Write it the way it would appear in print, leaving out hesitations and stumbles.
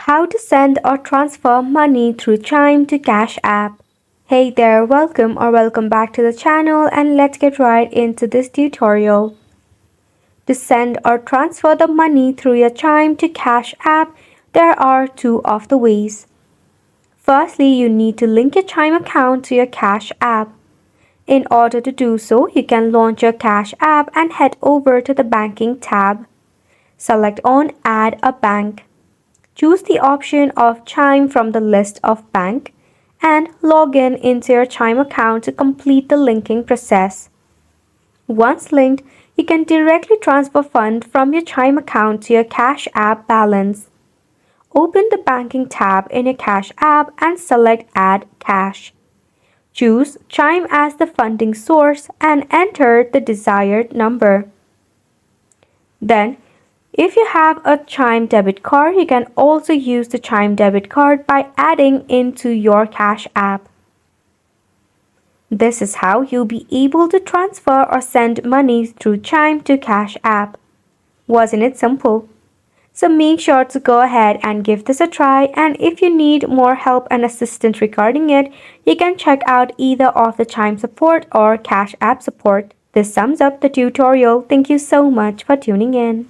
How to send or transfer money through Chime to Cash App. Hey there, welcome back to the channel, and let's get right into this tutorial. To send or transfer the money through your Chime to Cash App, there are two of the ways. Firstly, you need to link your Chime account to your Cash App. In order to do so, you can launch your Cash App and head over to the Banking tab. Select on Add a Bank. Choose the option of Chime from the list of bank and log in into your Chime account to complete the linking process. Once linked, you can directly transfer funds from your Chime account to your Cash App balance. Open the Banking tab in your Cash App and select Add Cash. Choose Chime as the funding source and enter the desired number. Then, if you have a Chime debit card, you can also use the Chime debit card by adding into your Cash App. This is how you'll be able to transfer or send money through Chime to Cash App. Wasn't it simple? So make sure to go ahead and give this a try, and if you need more help and assistance regarding it, you can check out either of the Chime support or Cash App support. This sums up the tutorial. Thank you so much for tuning in.